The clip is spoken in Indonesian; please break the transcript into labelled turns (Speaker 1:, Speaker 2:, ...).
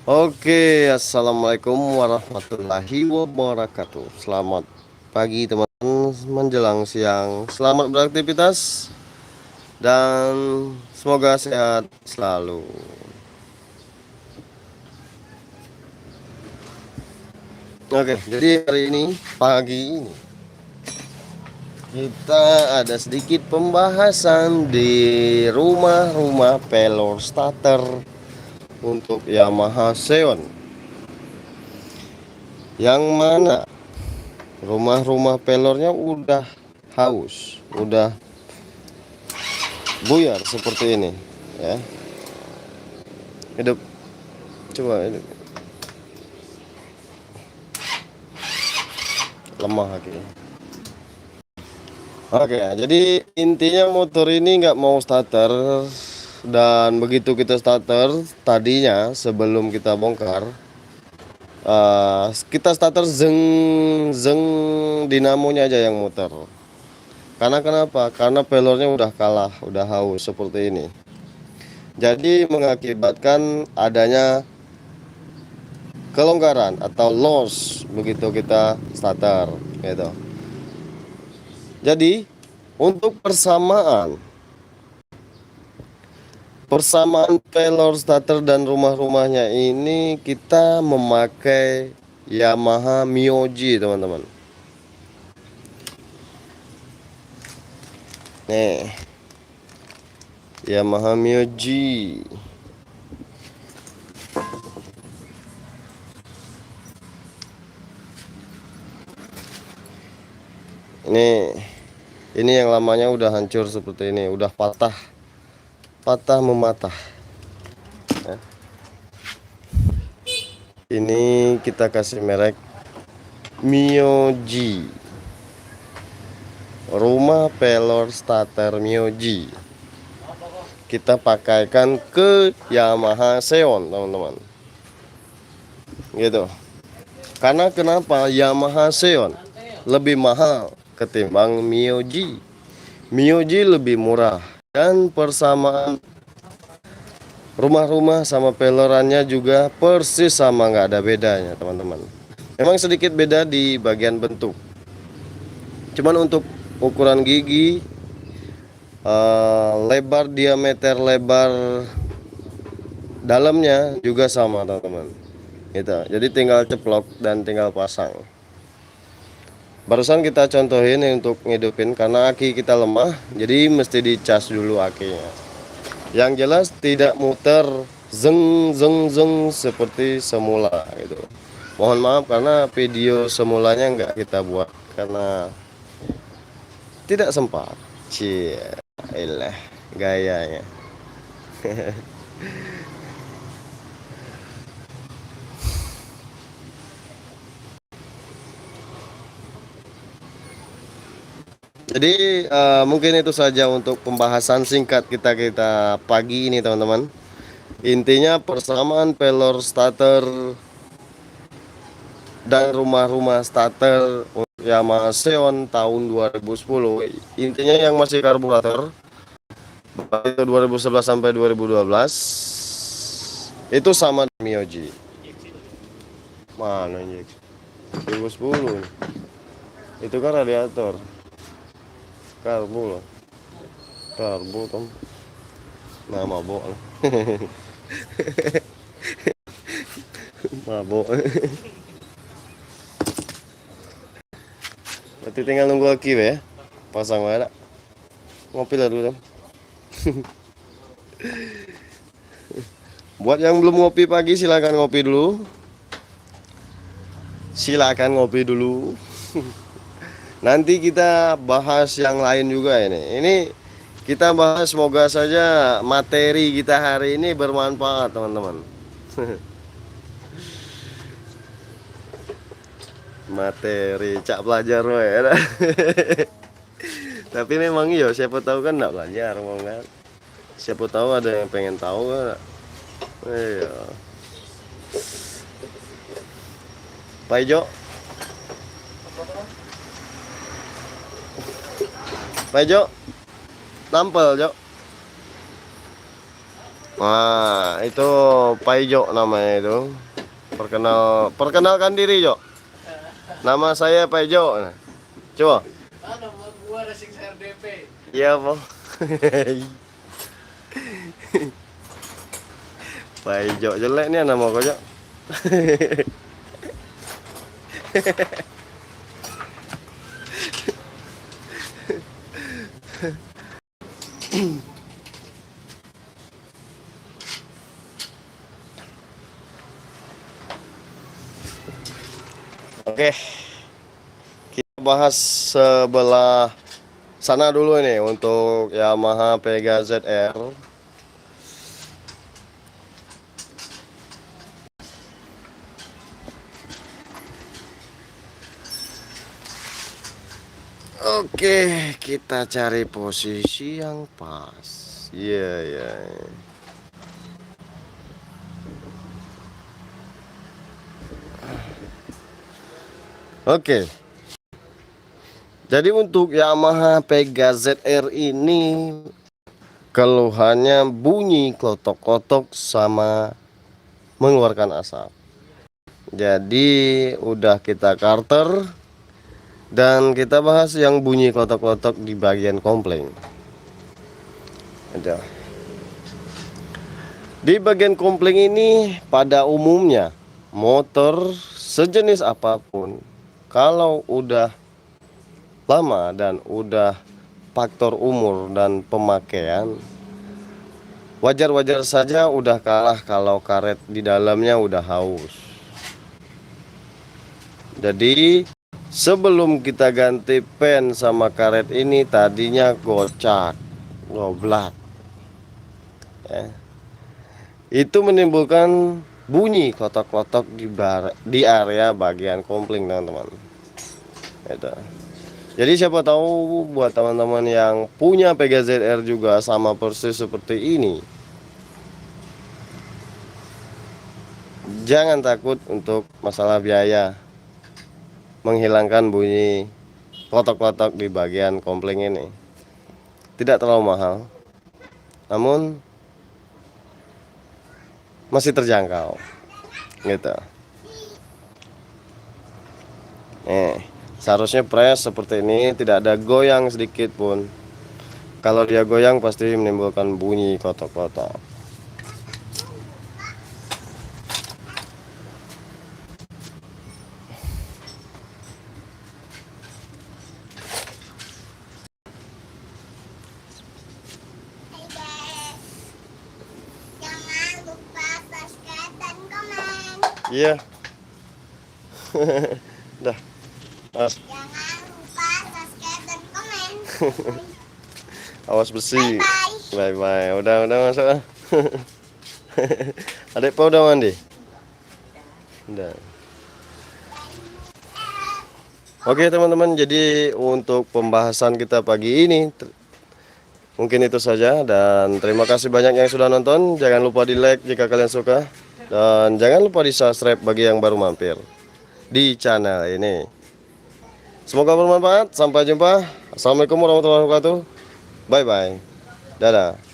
Speaker 1: Oke, assalamualaikum warahmatullahi wabarakatuh. Selamat pagi teman-teman, menjelang siang. Selamat beraktivitas dan semoga sehat selalu. Oke, jadi hari ini, pagi ini, kita ada sedikit pembahasan di rumah-rumah pelor starter untuk Yamaha Xeon. Yang mana rumah-rumah pelornya udah haus, udah buyar seperti ini ya. Hidup, coba hidup. Lemah lagi. Oke, jadi intinya motor ini nggak mau starter, dan begitu kita starter tadinya sebelum kita bongkar, kita starter zeng zeng, dinamonya aja yang muter. Karena kenapa? Karena pelornya udah kalah, udah haus seperti ini. Jadi mengakibatkan adanya kelonggaran atau loss begitu kita starter gitu. Jadi untuk persamaan pelor starter dan rumah-rumahnya ini kita memakai Yamaha Myoji, teman-teman. Nih, Yamaha Myoji. Ini yang lamanya udah hancur seperti ini, udah patah mematah ya. Ini kita kasih merek Myoji, rumah pelor starter Myoji. Kita pakaikan ke Yamaha Xeon, teman-teman. Gitu. Karena kenapa Yamaha Xeon lebih mahal ketimbang Myoji? Myoji lebih murah dan persamaan rumah-rumah sama pelorannya juga persis sama, nggak ada bedanya, teman-teman. Memang sedikit beda di bagian bentuk, cuman untuk ukuran gigi, lebar, diameter lebar dalamnya juga sama, teman-teman. Gitu. Jadi tinggal ceplok dan tinggal pasang. Barusan kita contohin untuk ngidupin karena aki kita lemah, jadi mesti dicas dulu akinya. Yang jelas tidak muter zeng zeng zeng seperti semula gitu. Mohon maaf karena video semulanya nggak kita buat karena tidak sempat. Cie, elah gayanya. Jadi mungkin itu saja untuk pembahasan singkat kita pagi ini, teman-teman. Intinya persamaan pelor starter dan rumah-rumah starter Yamaha Xeon tahun 2010. Intinya yang masih karburator itu 2011 sampai 2012 itu sama Myoji. Mana ini? 2010 nih. Itu kan radiator. Karbu loh. Karbu kan. Nah, mabok. Mabok. Berarti tinggal nunggu aki ya. Pasang mana? Ngopi lah dulu. Buat yang belum ngopi pagi silakan ngopi dulu. Silakan ngopi dulu. Nanti kita bahas yang lain juga ini. Ini kita bahas, semoga saja materi kita hari ini bermanfaat, teman-teman. Materi cak belajar ya. Tapi memang iya, siapa tahu kan enggak belajar mau kan. Siapa tahu ada yang pengen tahu kan. Iya. Pak Ijo. Pak Ijo. Tampil, Jo. Nah, itu Paijo namanya itu. Perkenalkan diri, Jo. Nama saya Paijo. Nah, coba.
Speaker 2: Nama gua Racing CRDP.
Speaker 1: Iya, Po. Paijo jelek nih nama kau, Jo. Oke, kita bahas sebelah sana dulu nih untuk Yamaha Pega ZR. Oke, kita cari posisi yang pas. Iya, iya. Oke. Jadi untuk Yamaha Pega ZR ini keluhannya bunyi klotok-klotok sama mengeluarkan asap. Jadi udah kita karter dan kita bahas yang bunyi klotok-klotok di bagian kopling. Ada. Di bagian kopling ini pada umumnya motor sejenis apapun kalau udah lama dan udah faktor umur dan pemakaian, wajar-wajar saja udah kalah kalau karet di dalamnya udah haus. Jadi sebelum kita ganti pen sama karet ini tadinya gocak, ngoblat, ya. Itu menimbulkan bunyi klotok-klotok di area bagian kopling, teman-teman. Gitu. Jadi siapa tahu buat teman-teman yang punya Pega ZR juga sama persis seperti ini, jangan takut untuk masalah biaya menghilangkan bunyi klotok-klotok di bagian kopling ini. Tidak terlalu mahal, namun masih terjangkau gitu. Seharusnya press seperti ini, tidak ada goyang sedikit pun. Kalau dia goyang pasti menimbulkan bunyi klotok-klotok.
Speaker 3: Jangan lupa subscribe dan komen.
Speaker 1: Iya. Dah.
Speaker 3: Jangan lupa subscribe dan komen.
Speaker 1: Awas besi.
Speaker 3: Bye bye.
Speaker 1: Bye bye. Udah masuk. Adik Pak udah mandi? Udah. Oke teman-teman, jadi untuk pembahasan kita pagi ini mungkin itu saja, dan terima kasih banyak yang sudah nonton. Jangan lupa di like jika kalian suka, dan jangan lupa di subscribe bagi yang baru mampir di channel ini. Semoga bermanfaat. Sampai jumpa. Assalamualaikum warahmatullahi wabarakatuh. Bye bye. Dadah.